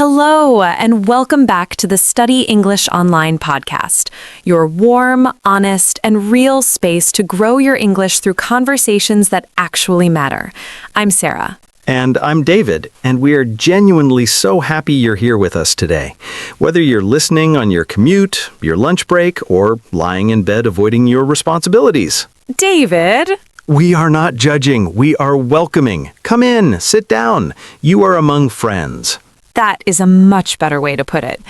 Hello, and welcome back to the Study English Online podcast, your warm, honest, and real space to grow your English through conversations that actually matter. I'm Sarah. And I'm David, and we are genuinely so happy you're here with us today. Whether you're listening on your commute, your lunch break, or lying in bed avoiding your responsibilities. David! We are not judging, we are welcoming. Come in, sit down. You are among friends. That is a much better way to put it.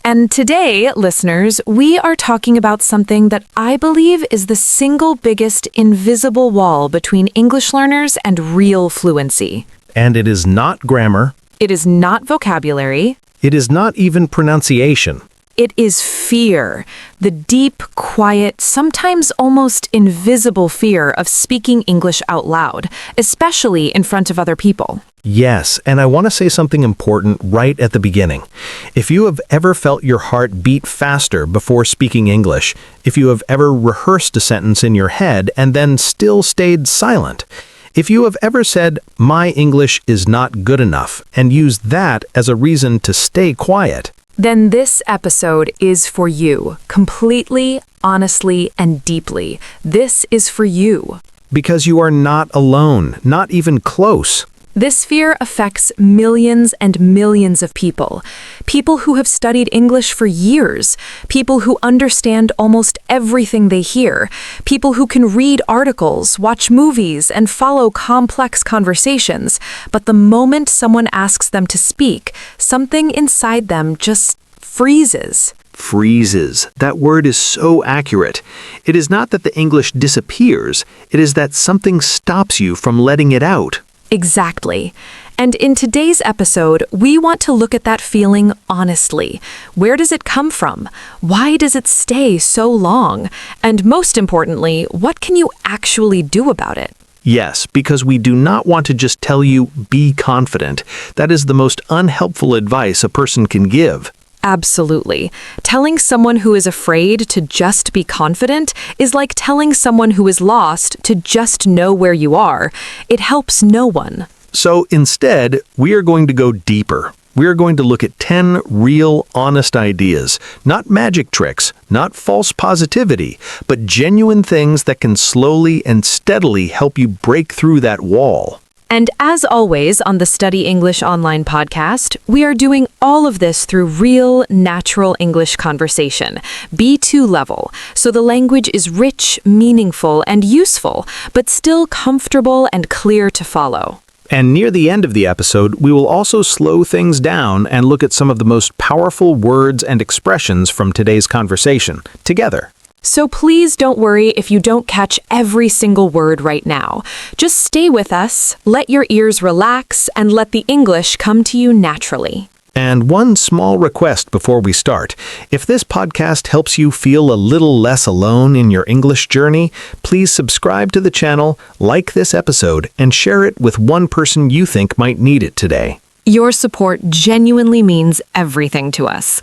And today, listeners, we are talking about something that I believe is the single biggest invisible wall between English learners and real fluency. And it is not grammar. It is not vocabulary. It is not even pronunciation. It is fear, the deep, quiet, sometimes almost invisible fear of speaking English out loud, especially in front of other people. Yes, and I want to say something important right at the beginning. If you have ever felt your heart beat faster before speaking English, if you have ever rehearsed a sentence in your head and then still stayed silent, if you have ever said, "My English is not good enough," and used that as a reason to stay quiet, then this episode is for you, completely, honestly, and deeply. This is for you. because you are not alone, not even close. This fear affects millions and millions of people. People who have studied English for years. People who understand almost everything they hear. People who can read articles, watch movies, and follow complex conversations. But the moment someone asks them to speak, something inside them just freezes. Freezes. That word is so accurate. It is not that the English disappears, it is that something stops you from letting it out. Exactly. And in today's episode, we want to look at that feeling honestly. Where does it come from? Why does it stay so long? And most importantly, what can you actually do about it? Yes, because we do not want to just tell you, be confident. That is the most unhelpful advice a person can give. Absolutely. Telling someone who is afraid to just be confident is like telling someone who is lost to just know where you are. It helps no one. So instead, we are going to go deeper. We are going to look at 10 real, honest ideas, not magic tricks, not false positivity, but genuine things that can slowly and steadily help you break through that wall. And as always on the Study English Online podcast, we are doing all of this through real, natural English conversation, B2 level, so the language is rich, meaningful, and useful, but still comfortable and clear to follow. And near the end of the episode, we will also slow things down and look at some of the most powerful words and expressions from today's conversation, together. So please don't worry if you don't catch every single word right now. Just stay with us, let your ears relax, and let the English come to you naturally. And one small request before we start. If this podcast helps you feel a little less alone in your English journey, please subscribe to the channel, like this episode, and share it with one person you think might need it today. Your support genuinely means everything to us.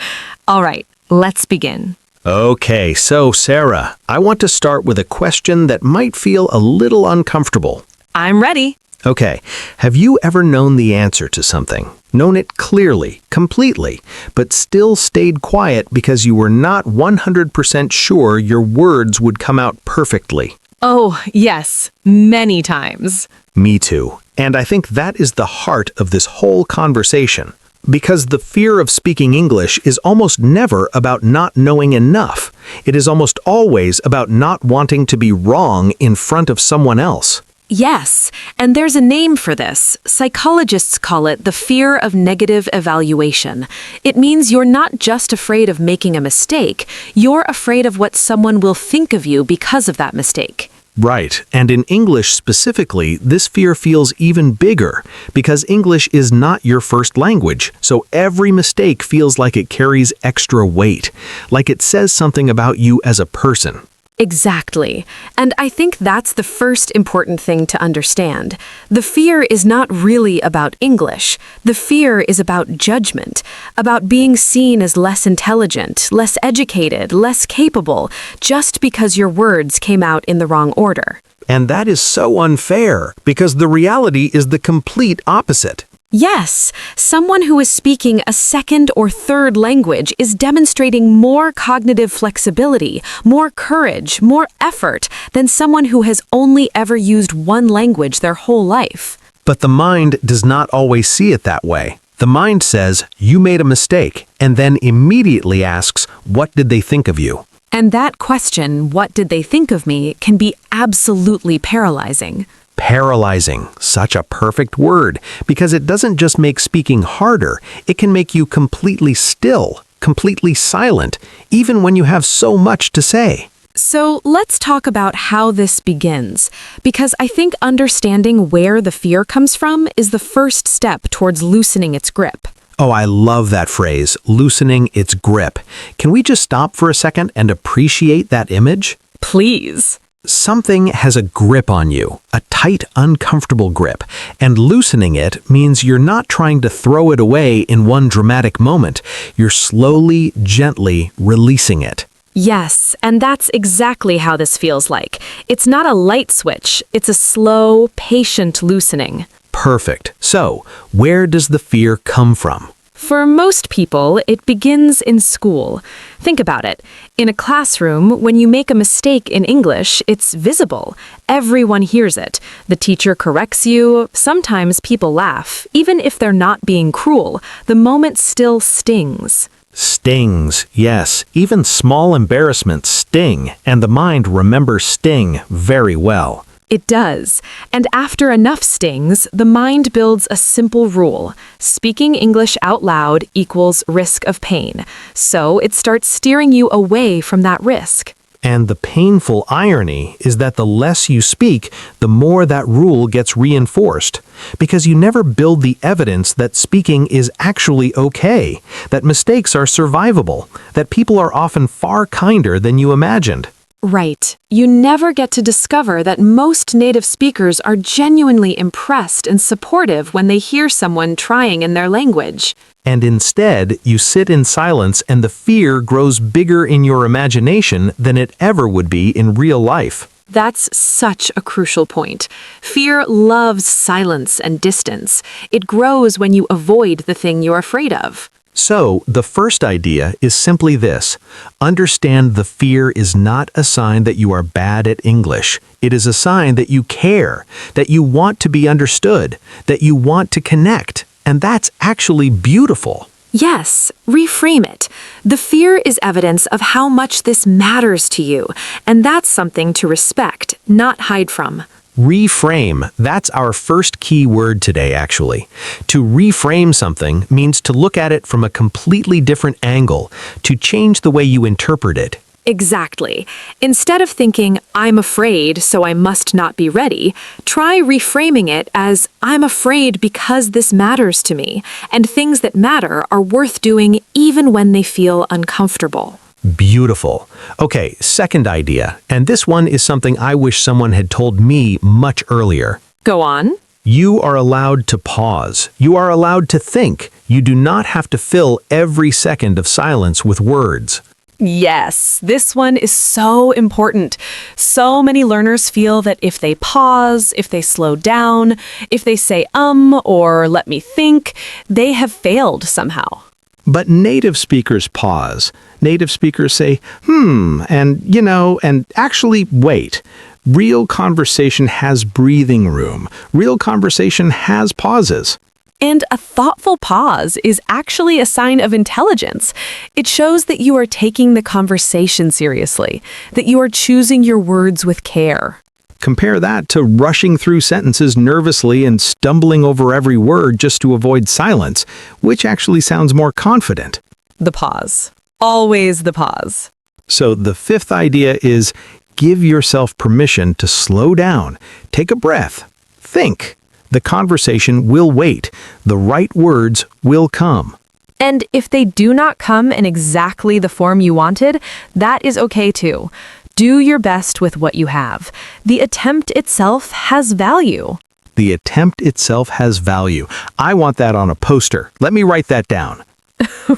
All right, let's begin. Okay, so Sarah, I want to start with a question that might feel a little uncomfortable. I'm ready. Okay, have you ever known the answer to something? Known it clearly, completely, but still stayed quiet because you were not 100% sure your words would come out perfectly? Oh, yes, many times. Me too. And I think that is the heart of this whole conversation. Because the fear of speaking English is almost never about not knowing enough. It is almost always about not wanting to be wrong in front of someone else. Yes, and there's a name for this. Psychologists call it the fear of negative evaluation. It means you're not just afraid of making a mistake, you're afraid of what someone will think of you because of that mistake. Right, and in English specifically, this fear feels even bigger because English is not your first language, so every mistake feels like it carries extra weight, like it says something about you as a person. Exactly. And I think that's the first important thing to understand. The fear is not really about English. The fear is about judgment, about being seen as less intelligent, less educated, less capable, just because your words came out in the wrong order. And that is so unfair, because the reality is the complete opposite. Yes, someone who is speaking a second or third language is demonstrating more cognitive flexibility, more courage, more effort than someone who has only ever used one language their whole life. But the mind does not always see it that way. The mind says, you made a mistake, and then immediately asks, what did they think of you? And that question, what did they think of me, can be absolutely paralyzing. Paralyzing, such a perfect word, because it doesn't just make speaking harder, it can make you completely still, completely silent, even when you have so much to say. So let's talk about how this begins, because I think understanding where the fear comes from is the first step towards loosening its grip. Oh, I love that phrase, loosening its grip. Can we just stop for a second and appreciate that image? Please. Something has a grip on you, a tight, uncomfortable grip, and loosening it means you're not trying to throw it away in one dramatic moment. You're slowly, gently releasing it. Yes, and that's exactly how this feels like. It's not a light switch, it's a slow, patient loosening. Perfect. So, where does the fear come from? For most people, it begins in school. Think about it. In a classroom, when you make a mistake in English, it's visible. Everyone hears it. The teacher corrects you. Sometimes people laugh. Even if they're not being cruel, the moment still stings. Stings, yes. Even small embarrassments sting, and the mind remembers sting very well. It does. And after enough stings, the mind builds a simple rule. Speaking English out loud equals risk of pain. So it starts steering you away from that risk. And the painful irony is that the less you speak, the more that rule gets reinforced. Because you never build the evidence that speaking is actually okay, that mistakes are survivable, that people are often far kinder than you imagined. Right. You never get to discover that most native speakers are genuinely impressed and supportive when they hear someone trying in their language. And instead, you sit in silence and the fear grows bigger in your imagination than it ever would be in real life. That's such a crucial point. Fear loves silence and distance. It grows when you avoid the thing you're afraid of. So, the first idea is simply this. Understand the fear is not a sign that you are bad at English. It is a sign that you care, that you want to be understood, that you want to connect. And that's actually beautiful. Yes, reframe it. The fear is evidence of how much this matters to you, and that's something to respect, not hide from. Reframe, that's our first key word today, actually. To reframe something means to look at it from a completely different angle, to change the way you interpret it. Exactly. Instead of thinking, I'm afraid, so I must not be ready, try reframing it as, I'm afraid because this matters to me, and things that matter are worth doing even when they feel uncomfortable. Beautiful. Okay, second idea, and this one is something I wish someone had told me much earlier. Go on. You are allowed to pause. You are allowed to think. You do not have to fill every second of silence with words. Yes, this one is so important. So many learners feel that if they pause, if they slow down, if they say or let me think, they have failed somehow. But native speakers pause. Native speakers say, and actually wait. Real conversation has breathing room. Real conversation has pauses. And a thoughtful pause is actually a sign of intelligence. It shows that you are taking the conversation seriously, that you are choosing your words with care. Compare that to rushing through sentences nervously and stumbling over every word just to avoid silence, which actually sounds more confident. The pause. Always the pause. So the fifth idea is give yourself permission to slow down, take a breath, think. The conversation will wait. The right words will come. And if they do not come in exactly the form you wanted, that is okay too. Do your best with what you have. The attempt itself has value. The attempt itself has value. I want that on a poster. Let me write that down.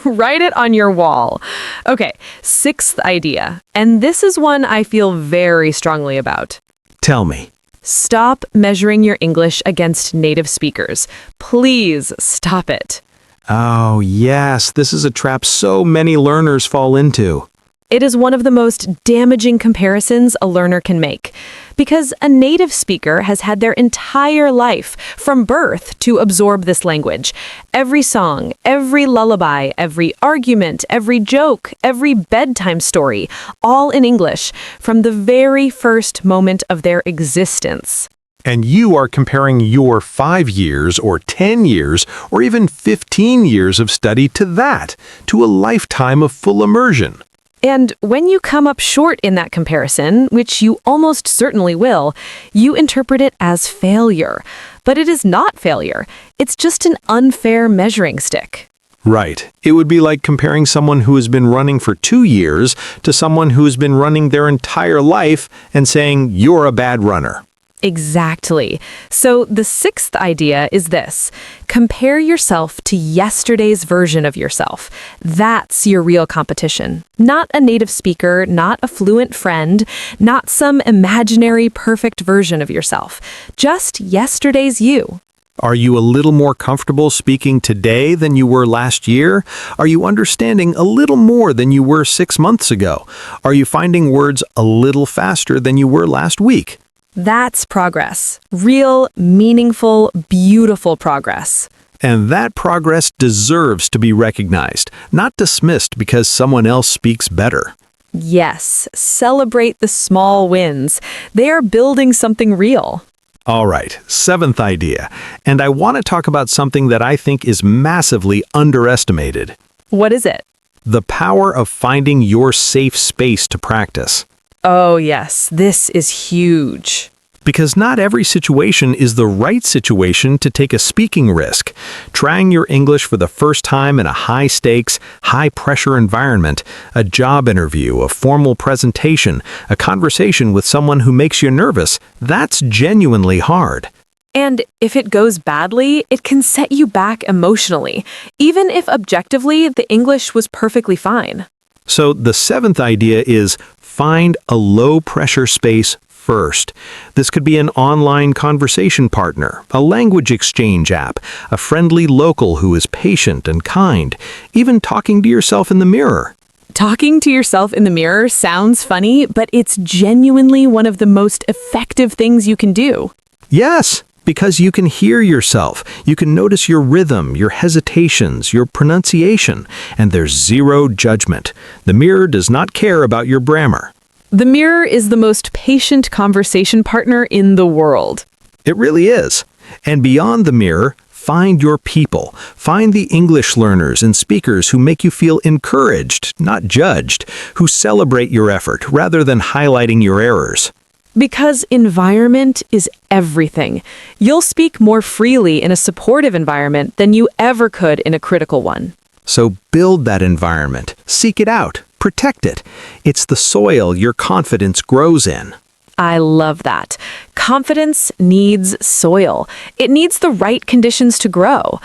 Write it on your wall. Okay, sixth idea. And this is one I feel very strongly about. Tell me. Stop measuring your English against native speakers. Please stop it. Oh, yes, this is a trap so many learners fall into. It is one of the most damaging comparisons a learner can make, because a native speaker has had their entire life, from birth, to absorb this language. Every song, every lullaby, every argument, every joke, every bedtime story, all in English, from the very first moment of their existence. And you are comparing your 5 years or 10 years or even 15 years of study to that, to a lifetime of full immersion. And when you come up short in that comparison, which you almost certainly will, you interpret it as failure. But it is not failure. It's just an unfair measuring stick. Right. It would be like comparing someone who has been running for 2 years to someone who has been running their entire life and saying, you're a bad runner. Exactly. So the sixth idea is this: compare yourself to yesterday's version of yourself. That's your real competition. Not a native speaker, not a fluent friend, not some imaginary perfect version of yourself. Just yesterday's you. Are you a little more comfortable speaking today than you were last year? Are you understanding a little more than you were 6 months ago? Are you finding words a little faster than you were last week? That's progress. Real, meaningful, beautiful progress. And that progress deserves to be recognized, not dismissed because someone else speaks better. Yes, celebrate the small wins. They are building something real. All right, seventh idea. And I want to talk about something that I think is massively underestimated. What is it? The power of finding your safe space to practice. Oh, yes, this is huge. Because not every situation is the right situation to take a speaking risk. Trying your English for the first time in a high-stakes, high-pressure environment, a job interview, a formal presentation, a conversation with someone who makes you nervous, that's genuinely hard. And if it goes badly, it can set you back emotionally, even if objectively the English was perfectly fine. So the seventh idea is find a low-pressure space first. This could be an online conversation partner, a language exchange app, a friendly local who is patient and kind, even talking to yourself in the mirror. Talking to yourself in the mirror sounds funny, but it's genuinely one of the most effective things you can do. Yes, because you can hear yourself. You can notice your rhythm, your hesitations, your pronunciation, and there's zero judgment. The mirror does not care about your grammar. The mirror is the most patient conversation partner in the world. It really is. And beyond the mirror, find your people. Find the English learners and speakers who make you feel encouraged, not judged, who celebrate your effort rather than highlighting your errors. Because environment is everything. You'll speak more freely in a supportive environment than you ever could in a critical one. So build that environment. Seek it out. Protect it. It's the soil your confidence grows in. I love that. Confidence needs soil. It needs the right conditions to grow.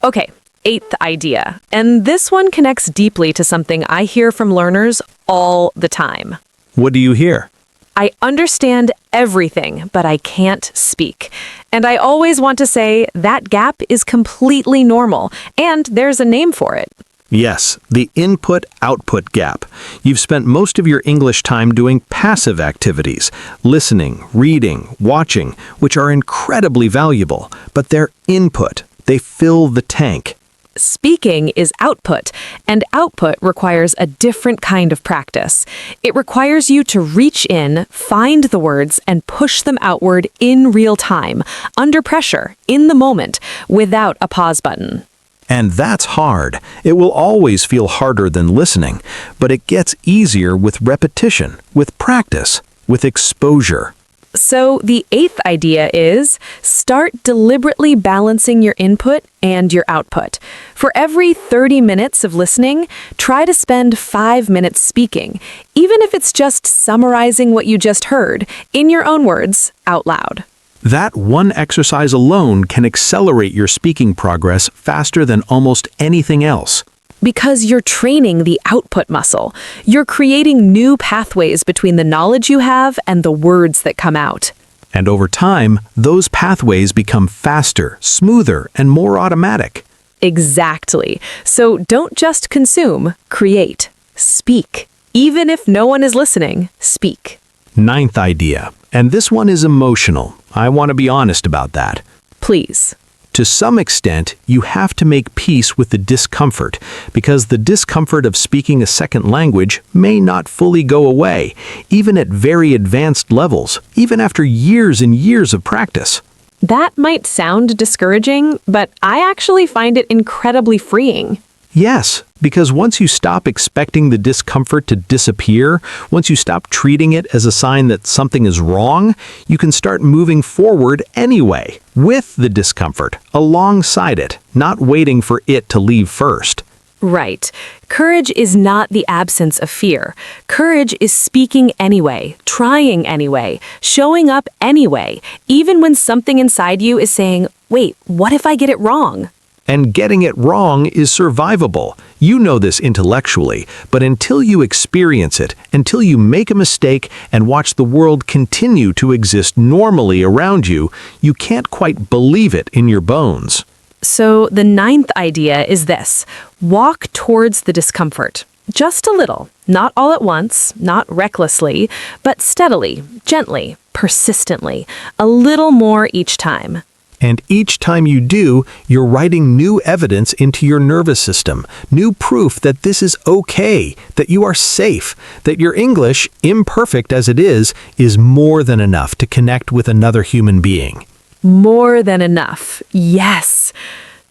Okay, eighth idea. And this one connects deeply to something I hear from learners all the time. What do you hear? I understand everything, but I can't speak. And I always want to say that gap is completely normal, and there's a name for it. Yes, the input-output gap. You've spent most of your English time doing passive activities, listening, reading, watching, which are incredibly valuable, but they're input. They fill the tank. Speaking is output, and output requires a different kind of practice. It requires you to reach in, find the words, and push them outward in real time, under pressure, in the moment, without a pause button. And that's hard. It will always feel harder than listening, but it gets easier with repetition, with practice, with exposure. So the eighth idea is start deliberately balancing your input and your output. For every 30 minutes of listening, try to spend 5 minutes speaking, even if it's just summarizing what you just heard, in your own words, out loud. That one exercise alone can accelerate your speaking progress faster than almost anything else. Because you're training the output muscle. You're creating new pathways between the knowledge you have and the words that come out. And over time, those pathways become faster, smoother, and more automatic. Exactly. So don't just consume, create. Speak. Even if no one is listening, speak. Ninth idea, and this one is emotional. I want to be honest about that. Please. To some extent, you have to make peace with the discomfort, because the discomfort of speaking a second language may not fully go away, even at very advanced levels, even after years and years of practice. That might sound discouraging, but I actually find it incredibly freeing. Yes, because once you stop expecting the discomfort to disappear, once you stop treating it as a sign that something is wrong, you can start moving forward anyway, with the discomfort, alongside it, not waiting for it to leave first. Right. Courage is not the absence of fear. Courage is speaking anyway, trying anyway, showing up anyway, even when something inside you is saying, wait, what if I get it wrong? And getting it wrong is survivable. You know this intellectually, but until you experience it, until you make a mistake and watch the world continue to exist normally around you, you can't quite believe it in your bones. So the ninth idea is this: walk towards the discomfort. Just a little, not all at once, not recklessly, but steadily, gently, persistently, a little more each time. And each time you do, you're writing new evidence into your nervous system, new proof that this is okay, that you are safe, that your English, imperfect as it is more than enough to connect with another human being. More than enough, yes.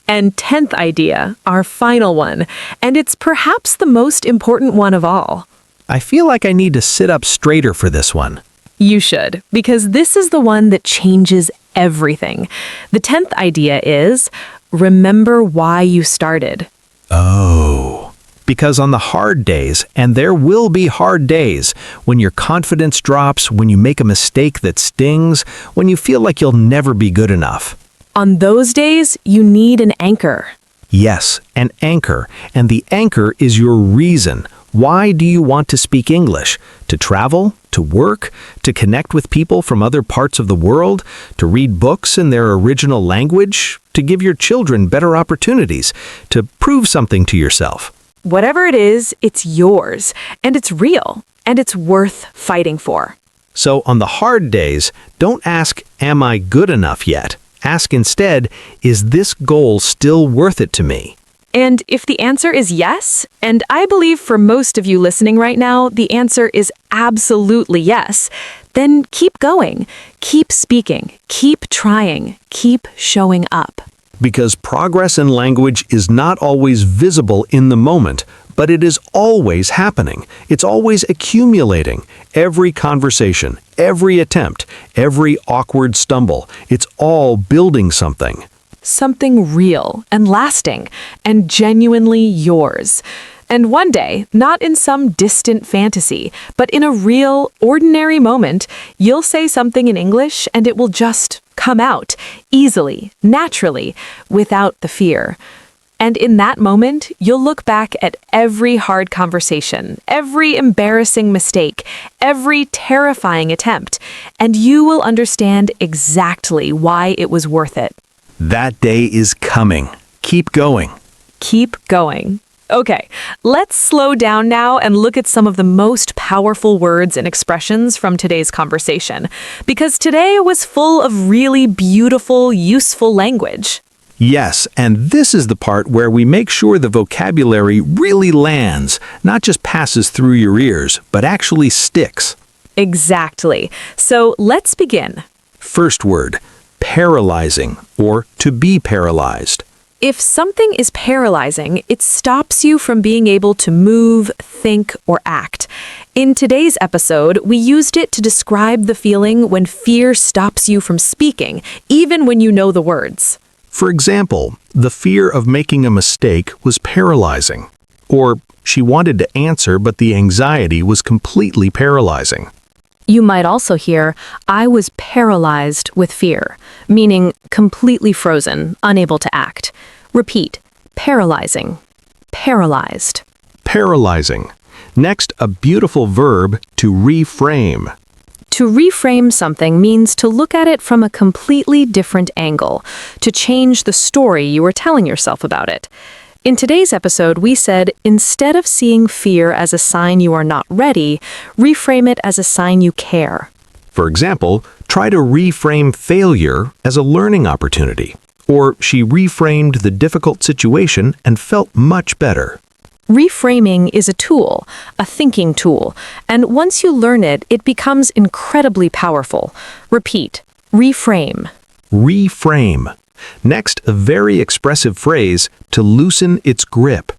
And 10th idea, our final one, and it's perhaps the most important one of all. I feel like I need to sit up straighter for this one. You should, because this is the one that changes everything. The 10th idea is, remember why you started. Oh. Because on the hard days, and there will be hard days, when your confidence drops, when you make a mistake that stings, when you feel like you'll never be good enough. On those days, you need an anchor. Yes, an anchor. And the anchor is your reason. Why do you want to speak English? To travel? To work? To connect with people from other parts of the world? To read books in their original language? To give your children better opportunities? To prove something to yourself? Whatever it is, it's yours, and it's real, and it's worth fighting for. So on the hard days, don't ask, am I good enough yet? Ask instead, is this goal still worth it to me? And if the answer is yes, and I believe for most of you listening right now, the answer is absolutely yes, then keep going, keep speaking, keep trying, keep showing up. Because progress in language is not always visible in the moment, but it is always happening. It's always accumulating. Every conversation, every attempt, every awkward stumble, it's all building something. Something real and lasting and genuinely yours. And one day, not in some distant fantasy, but in a real, ordinary moment, you'll say something in English and it will just come out, easily, naturally, without the fear. And in that moment, you'll look back at every hard conversation, every embarrassing mistake, every terrifying attempt, and you will understand exactly why it was worth it. That day is coming. Keep going. Keep going. Okay, let's slow down now and look at some of the most powerful words and expressions from today's conversation, because today was full of really beautiful, useful language. Yes, and this is the part where we make sure the vocabulary really lands, not just passes through your ears, but actually sticks. Exactly. So let's begin. First word, paralyzing, or to be paralyzed. If something is paralyzing, it stops you from being able to move, think, or act. In today's episode, we used it to describe the feeling when fear stops you from speaking, even when you know the words. For example, the fear of making a mistake was paralyzing. Or, she wanted to answer, but the anxiety was completely paralyzing. You might also hear, I was paralyzed with fear, meaning completely frozen, unable to act. Repeat, paralyzing, paralyzed. Paralyzing. Next, a beautiful verb, to reframe. To reframe something means to look at it from a completely different angle, to change the story you were telling yourself about it. In today's episode, we said instead of seeing fear as a sign you are not ready, reframe it as a sign you care. For example, try to reframe failure as a learning opportunity. Or she reframed the difficult situation and felt much better. Reframing is a tool, a thinking tool, and once you learn it, it becomes incredibly powerful. Repeat, reframe. Reframe. Next, a very expressive phrase, to loosen its grip.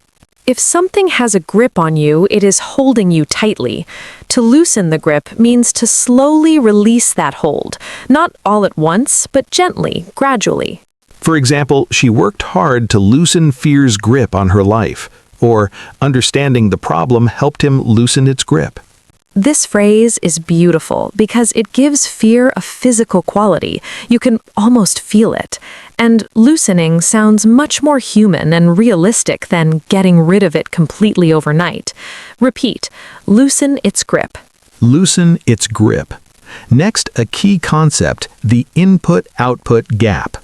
If something has a grip on you, it is holding you tightly. To loosen the grip means to slowly release that hold, not all at once, but gently, gradually. For example, she worked hard to loosen fear's grip on her life, or understanding the problem helped him loosen its grip. This phrase is beautiful because it gives fear a physical quality. You can almost feel it. And loosening sounds much more human and realistic than getting rid of it completely overnight. Repeat, loosen its grip. Loosen its grip. Next, a key concept, the input-output gap.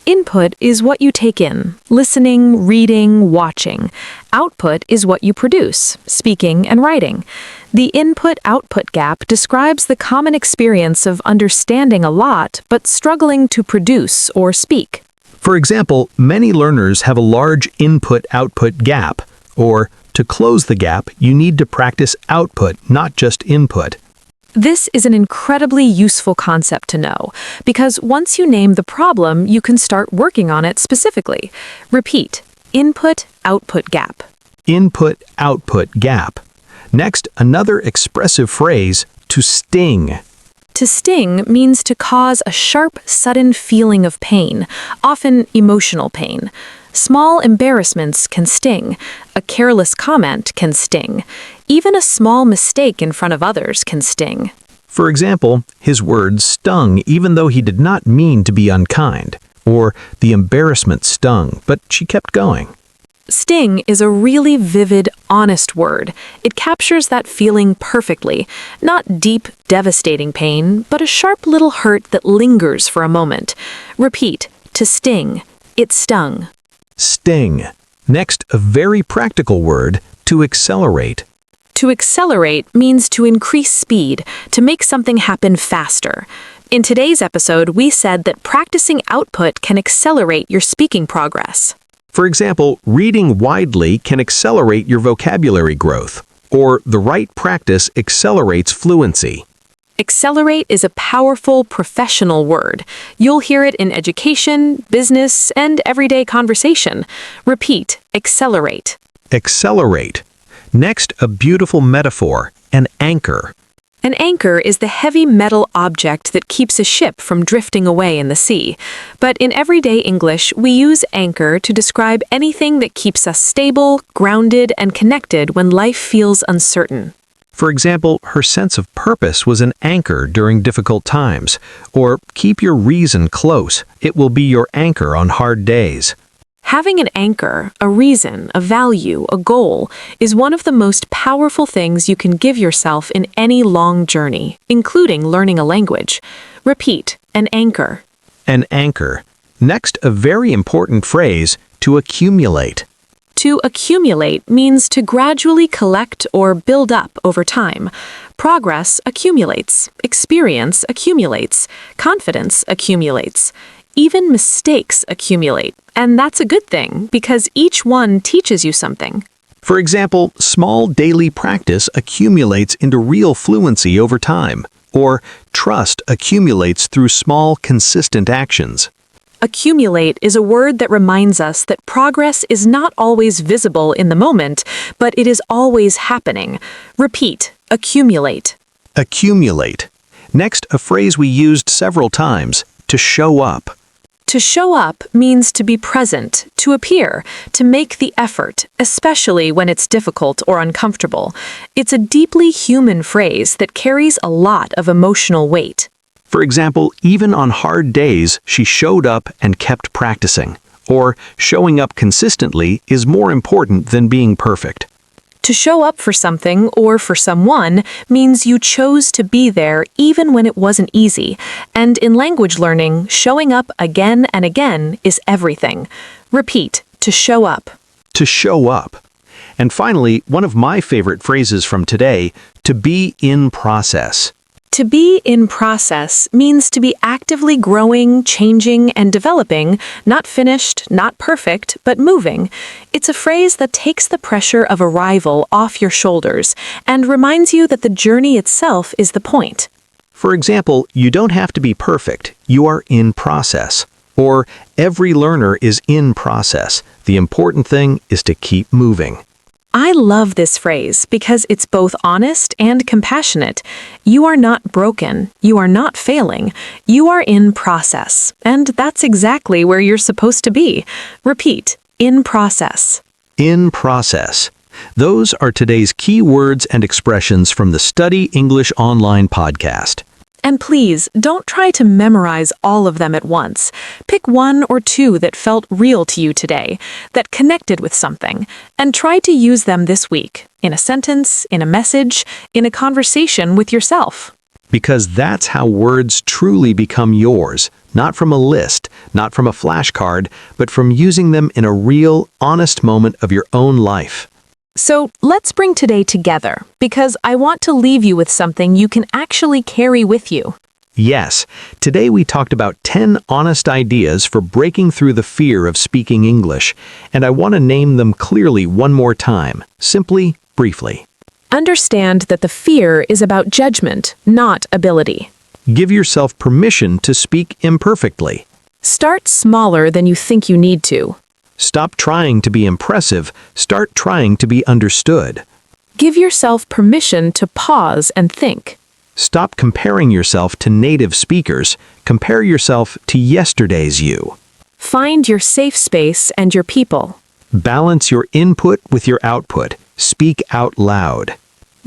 Input is what you take in, listening, reading, watching. Output is what you produce, speaking and writing. The input-output gap describes the common experience of understanding a lot but struggling to produce or speak. For example, many learners have a large input-output gap, or to close the gap, you need to practice output, not just input. This is an incredibly useful concept to know, because once you name the problem, you can start working on it specifically. Repeat, input-output gap. Input-output gap. Next, another expressive phrase, to sting. To sting means to cause a sharp, sudden feeling of pain, often emotional pain. Small embarrassments can sting. A careless comment can sting. Even a small mistake in front of others can sting. For example, his words stung even though he did not mean to be unkind. Or the embarrassment stung, but she kept going. Sting is a really vivid, honest word. It captures that feeling perfectly. Not deep, devastating pain, but a sharp little hurt that lingers for a moment. Repeat, to sting. It stung. Sting. Next, a very practical word, to accelerate. To accelerate means to increase speed, to make something happen faster. In today's episode, we said that practicing output can accelerate your speaking progress. For example, reading widely can accelerate your vocabulary growth, or the right practice accelerates fluency. Accelerate is a powerful professional word. You'll hear it in education, business, and everyday conversation. Repeat, accelerate. Accelerate. Next, a beautiful metaphor, an anchor. An anchor is the heavy metal object that keeps a ship from drifting away in the sea. But in everyday English, we use anchor to describe anything that keeps us stable, grounded, and connected when life feels uncertain. For example, her sense of purpose was an anchor during difficult times. Or, keep your reason close. It will be your anchor on hard days. Having an anchor, a reason, a value, a goal, is one of the most powerful things you can give yourself in any long journey, including learning a language. Repeat, an anchor. An anchor. Next, a very important phrase, to accumulate. To accumulate means to gradually collect or build up over time. Progress accumulates, experience accumulates, confidence accumulates. Even mistakes accumulate, and that's a good thing because each one teaches you something. For example, small daily practice accumulates into real fluency over time, or trust accumulates through small, consistent actions. Accumulate is a word that reminds us that progress is not always visible in the moment, but it is always happening. Repeat, accumulate. Accumulate. Next, a phrase we used several times, to show up. To show up means to be present, to appear, to make the effort, especially when it's difficult or uncomfortable. It's a deeply human phrase that carries a lot of emotional weight. For example, even on hard days, she showed up and kept practicing. Or, showing up consistently is more important than being perfect. To show up for something or for someone means you chose to be there even when it wasn't easy. And in language learning, showing up again and again is everything. Repeat, to show up. To show up. And finally, one of my favorite phrases from today, to be in process. To be in process means to be actively growing, changing, and developing, not finished, not perfect, but moving. It's a phrase that takes the pressure of arrival off your shoulders and reminds you that the journey itself is the point. For example, you don't have to be perfect, you are in process. Or, every learner is in process. The important thing is to keep moving. I love this phrase because it's both honest and compassionate. You are not broken. You are not failing. You are in process. And that's exactly where you're supposed to be. Repeat, in process. In process. Those are today's key words and expressions from the Study English Online podcast. And please, don't try to memorize all of them at once. Pick one or two that felt real to you today, that connected with something, and try to use them this week, in a sentence, in a message, in a conversation with yourself. Because that's how words truly become yours, not from a list, not from a flashcard, but from using them in a real, honest moment of your own life. So let's bring today together, because I want to leave you with something you can actually carry with you. Yes, today we talked about 10 honest ideas for breaking through the fear of speaking English, and I want to name them clearly one more time, simply, briefly. Understand that the fear is about judgment, not ability. Give yourself permission to speak imperfectly. Start smaller than you think you need to. Stop trying to be impressive, start trying to be understood. Give yourself permission to pause and think. Stop comparing yourself to native speakers, compare yourself to yesterday's you. Find your safe space and your people. Balance your input with your output, speak out loud.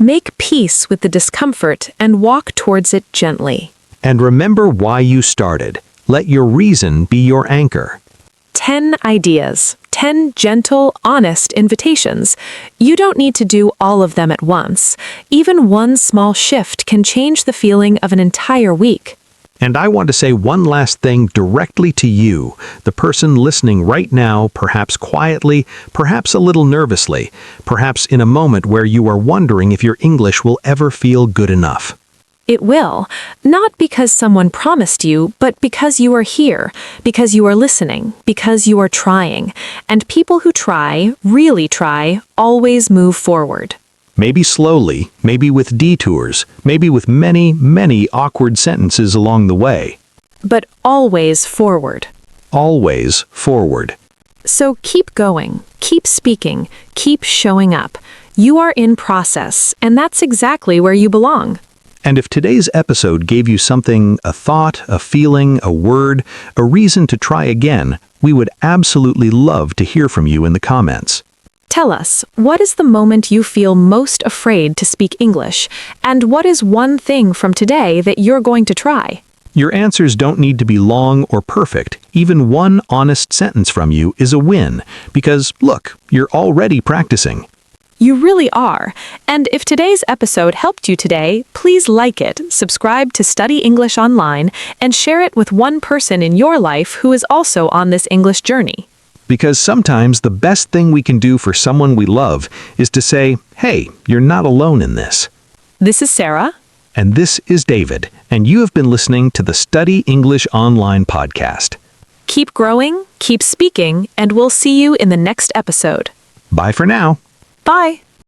Make peace with the discomfort and walk towards it gently. And remember why you started. Let your reason be your anchor. 10 ideas, 10 gentle, honest invitations. You don't need to do all of them at once. Even one small shift can change the feeling of an entire week. And I want to say one last thing directly to you, the person listening right now, perhaps quietly, perhaps a little nervously, perhaps in a moment where you are wondering if your English will ever feel good enough. It will, not because someone promised you, but because you are here, because you are listening, because you are trying. And people who try, really try, always move forward. Maybe slowly, maybe with detours, maybe with many, many awkward sentences along the way. But always forward. Always forward. So keep going, keep speaking, keep showing up. You are in process, and that's exactly where you belong. And if today's episode gave you something, a thought, a feeling, a word, a reason to try again, we would absolutely love to hear from you in the comments. Tell us, what is the moment you feel most afraid to speak English? And what is one thing from today that you're going to try? Your answers don't need to be long or perfect. Even one honest sentence from you is a win, because, look, you're already practicing. You really are. And if today's episode helped you today, please like it, subscribe to Study English Online, and share it with one person in your life who is also on this English journey. Because sometimes the best thing we can do for someone we love is to say, hey, you're not alone in this. This is Sarah. And this is David, and you have been listening to the Study English Online podcast. Keep growing, keep speaking, and we'll see you in the next episode. Bye for now. Bye.